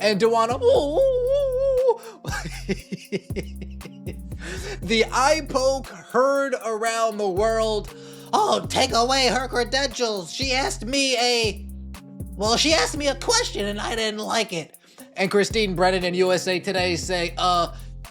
and Dijonai, the eye poke heard around the world. Oh, take away her credentials. She asked me a question and I didn't like it. And Christine Brennan in USA Today say,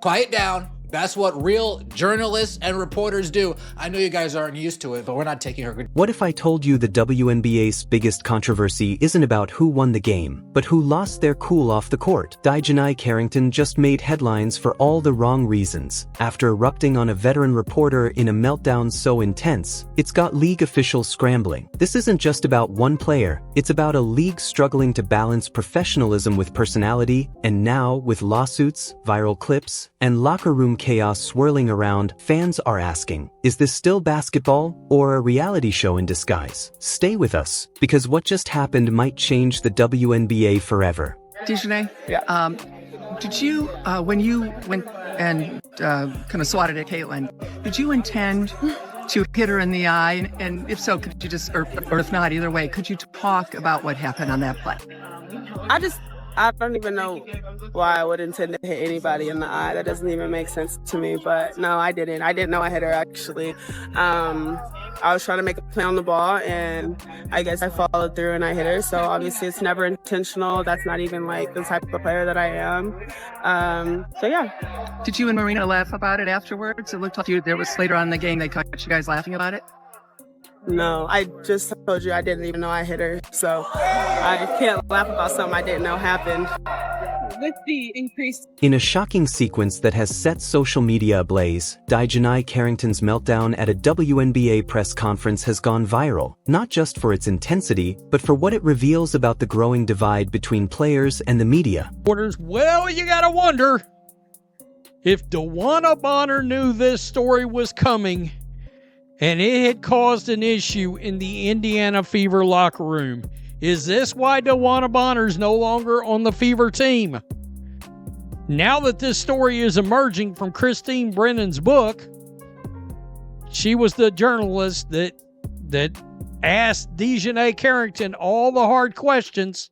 quiet down. That's what real journalists and reporters do. I know you guys aren't used to it, but we're not taking her. What if I told you the WNBA's biggest controversy isn't about who won the game, but who lost their cool off the court? Dijonai Carrington just made headlines for all the wrong reasons. After erupting on a veteran reporter in a meltdown so intense, it's got league officials scrambling. This isn't just about one player, it's about a league struggling to balance professionalism with personality, and now, with lawsuits, viral clips, and locker room chaos swirling around, fans are asking, is this still basketball or a reality show in disguise? Stay with us, because what just happened might change the WNBA forever. Dijonai, did you, when you went and kind of swatted at Caitlin, did you intend to hit her in the eye? And if so, could you just, or if not, either way, could you talk about what happened on that play? I don't even know why I would intend to hit anybody in the eye. That doesn't even make sense to me. But no, I didn't. I didn't know I hit her, actually. I was trying to make a play on the ball, and I guess I followed through and I hit her. So obviously it's never intentional. That's not even like the type of player that I am. So yeah. Did you and Marina laugh about it afterwards? It looked like there was later on in the game they caught you guys laughing about it. No, I just told you I didn't even know I hit her, so I can't laugh about something I didn't know happened. With the increase in a shocking sequence that has set social media ablaze, Dijonai Carrington's meltdown at a WNBA press conference has gone viral, not just for its intensity, but for what it reveals about the growing divide between players and the media. Well, you gotta wonder if DeWanna Bonner knew this story was coming and it had caused an issue in the Indiana Fever locker room. Is this why DeWanna Bonner's no longer on the Fever team? Now that this story is emerging from Christine Brennan's book, she was the journalist that asked Dijonai Carrington all the hard questions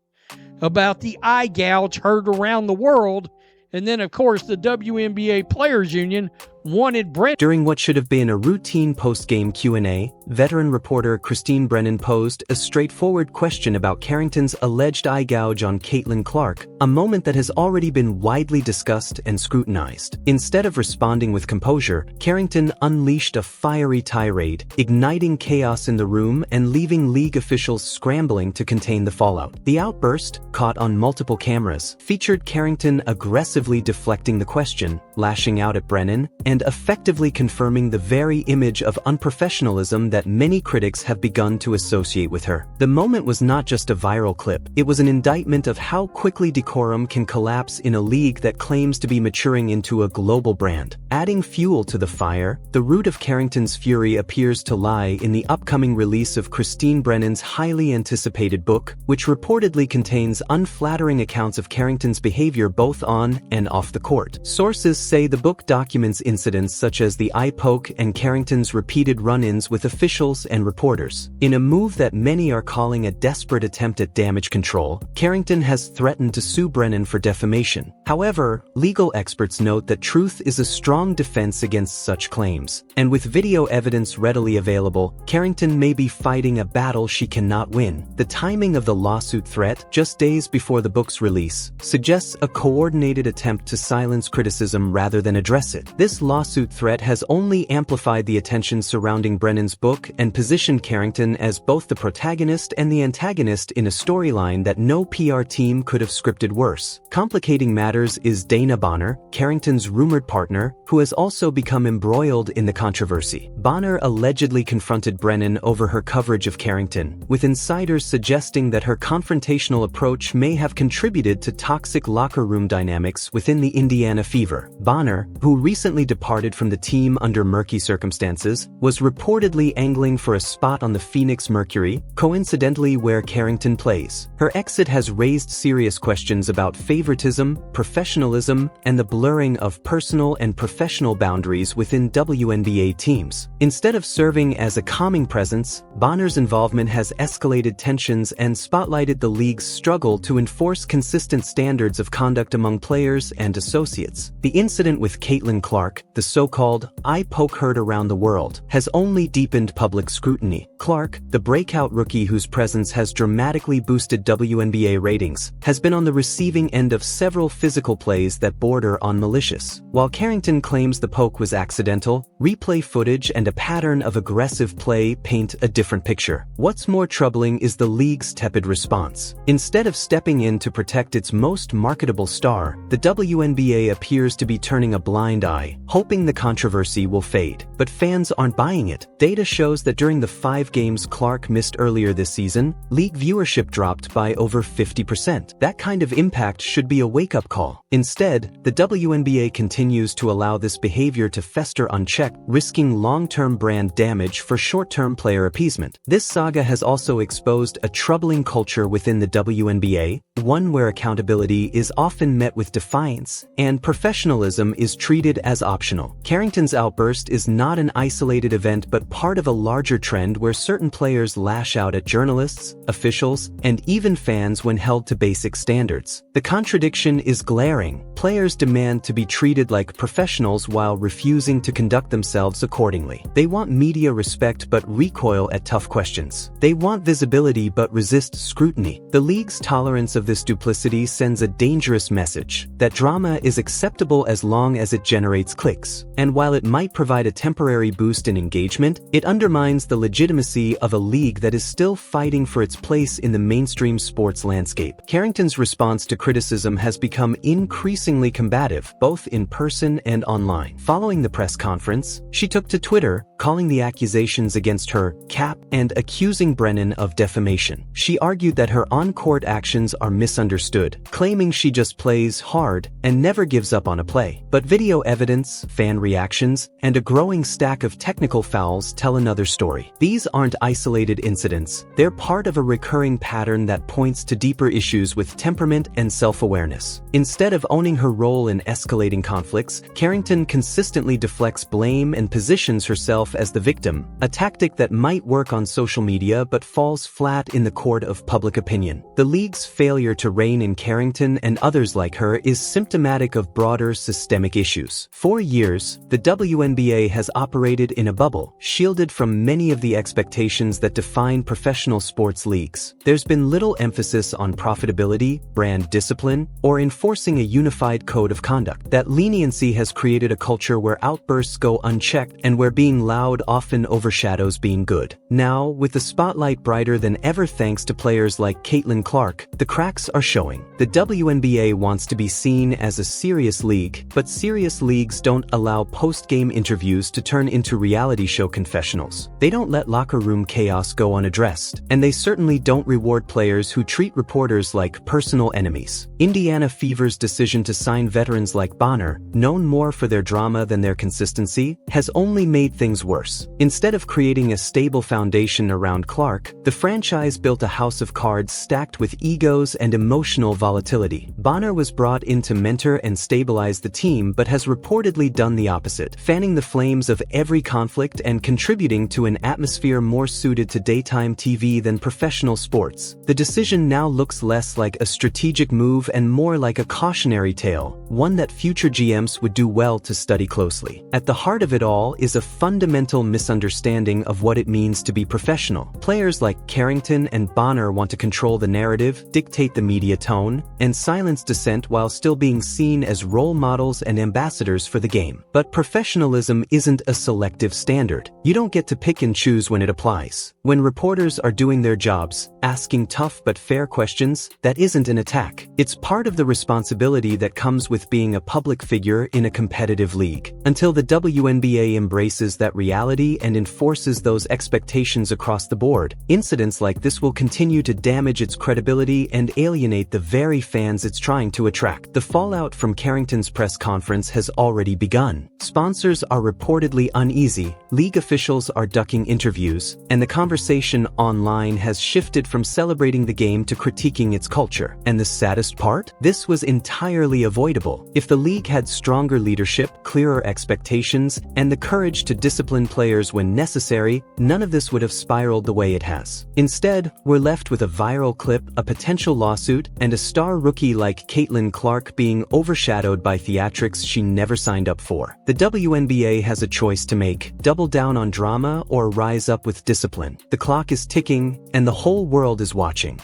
about the eye gouge heard around the world. And then, of course, the WNBA Players Union wanted Brennan. During what should have been a routine post-game Q&A, veteran reporter Christine Brennan posed a straightforward question about Carrington's alleged eye gouge on Caitlin Clark, a moment that has already been widely discussed and scrutinized. Instead of responding with composure, Carrington unleashed a fiery tirade, igniting chaos in the room and leaving league officials scrambling to contain the fallout. The outburst, caught on multiple cameras, featured Carrington aggressively deflecting the question, lashing out at Brennan, and effectively confirming the very image of unprofessionalism that many critics have begun to associate with her. The moment was not just a viral clip, it was an indictment of how quickly decorum can collapse in a league that claims to be maturing into a global brand. Adding fuel to the fire, the root of Carrington's fury appears to lie in the upcoming release of Christine Brennan's highly anticipated book, which reportedly contains unflattering accounts of Carrington's behavior both on and off the court. Sources say the book documents incidents such as the eye poke and Carrington's repeated run-ins with officials and reporters. In a move that many are calling a desperate attempt at damage control, Carrington has threatened to sue Brennan for defamation. However, legal experts note that truth is a strong defense against such claims, and with video evidence readily available, Carrington may be fighting a battle she cannot win. The timing of the lawsuit threat, just days before the book's release, suggests a coordinated attempt to silence criticism rather than address it. This lawsuit threat has only amplified the attention surrounding Brennan's book and positioned Carrington as both the protagonist and the antagonist in a storyline that no PR team could have scripted worse. Complicating matters is Dana Bonner, Carrington's rumored partner, who has also become embroiled in the controversy. Bonner allegedly confronted Brennan over her coverage of Carrington, with insiders suggesting that her confrontational approach may have contributed to toxic locker room dynamics within the Indiana Fever. Bonner, who recently departed departed from the team under murky circumstances, was reportedly angling for a spot on the Phoenix Mercury, coincidentally where Carrington plays. Her exit has raised serious questions about favoritism, professionalism, and the blurring of personal and professional boundaries within WNBA teams. Instead of serving as a calming presence, Bonner's involvement has escalated tensions and spotlighted the league's struggle to enforce consistent standards of conduct among players and associates. The incident with Caitlin Clark, the so-called eye poke heard around the world, has only deepened public scrutiny. Clark, the breakout rookie whose presence has dramatically boosted WNBA ratings, has been on the receiving end of several physical plays that border on malicious. While Carrington claims the poke was accidental, replay footage and a pattern of aggressive play paint a different picture. What's more troubling is the league's tepid response. Instead of stepping in to protect its most marketable star, the WNBA appears to be turning a blind eye, hoping the controversy will fade. But fans aren't buying it. Data shows that during the 5 games Clark missed earlier this season, league viewership dropped by over 50%. That kind of impact should be a wake-up call. Instead, the WNBA continues to allow this behavior to fester unchecked, risking long-term brand damage for short-term player appeasement. This saga has also exposed a troubling culture within the WNBA, one where accountability is often met with defiance, and professionalism is treated as optional. Carrington's outburst is not an isolated event but part of a larger trend where certain players lash out at journalists, officials, and even fans when held to basic standards. The contradiction is glaring. Players demand to be treated like professionals while refusing to conduct themselves accordingly. They want media respect but recoil at tough questions. They want visibility but resist scrutiny. The league's tolerance of this duplicity sends a dangerous message that drama is acceptable as long as it generates clicks. And while it might provide a temporary boost in engagement, it undermines the legitimacy of a league that is still fighting for its place in the mainstream sports landscape. Carrington's response to criticism has become increasingly combative, both in person and online. Following the press conference, she took to Twitter, calling the accusations against her cap and accusing Brennan of defamation. She argued that her on-court actions are misunderstood, claiming she just plays hard and never gives up on a play. But video evidence, fan reactions, and a growing stack of technical fouls tell another story. These aren't isolated incidents. They're part of a recurring pattern that points to deeper issues with temperament and self-awareness. Instead of owning her role in escalating conflicts, Carrington consistently deflects blame and positions herself as the victim, a tactic that might work on social media but falls flat in the court of public opinion. The league's failure to rein in Carrington and others like her is symptomatic of broader systemic issues. For years, the WNBA has operated in a bubble, shielded from many of the expectations that define professional sports leagues. There's been little emphasis on profitability, brand discipline, or enforcing a unified code of conduct. That leniency has created a culture where outbursts go unchecked and where being loud often overshadows being good. Now, with the spotlight brighter than ever thanks to players like Caitlin Clark, the cracks are showing. The WNBA wants to be seen as a serious league, but serious leagues don't allow post-game interviews to turn into reality show confessionals. They don't let locker room chaos go unaddressed, and they certainly don't reward players who treat reporters like personal enemies. Indiana Fever's decision to sign veterans like Bonner, known more for their drama than their consistency, has only made things worse. Instead of creating a stable foundation around Clark, the franchise built a house of cards stacked with egos and emotional volatility. Bonner was brought in to mentor and stabilize the team but has reportedly done the opposite, fanning the flames of every conflict and contributing to an atmosphere more suited to daytime TV than professional sports. The decision now looks less like a strategic move and more like a cautionary tale, one that future GMs would do well to study closely. At the heart of it all is a fundamental misunderstanding of what it means to be professional. Players like Carrington and Bonner want to control the narrative, dictate the media tone, and silence dissent while still being seen as role models and ambassadors for the game. But professionalism isn't a selective standard. You don't get to pick and choose when it applies. When reporters are doing their jobs, asking tough but fair questions, that isn't an attack. It's part of the responsibility that comes with being a public figure in a competitive league. Until the WNBA embraces that reality and enforces those expectations across the board, incidents like this will continue to damage its credibility and alienate the very fans it's trying to attract. The fallout from Carrington's press conference has already begun. Sponsors are reportedly uneasy, league officials are ducking interviews, and the conversation online has shifted from celebrating the game to critiquing its culture. And the saddest part? This was entirely avoidable. If the league had stronger leadership, clearer expectations, and the courage to discipline players when necessary, none of this would have spiraled the way it has. Instead, we're left with a viral clip, a potential lawsuit, and a star rookie like Caitlin Clark being overshadowed by theatrics she never signed up for. The WNBA has a choice to make: double down on drama or rise up with discipline. The clock is ticking, and the whole world is watching.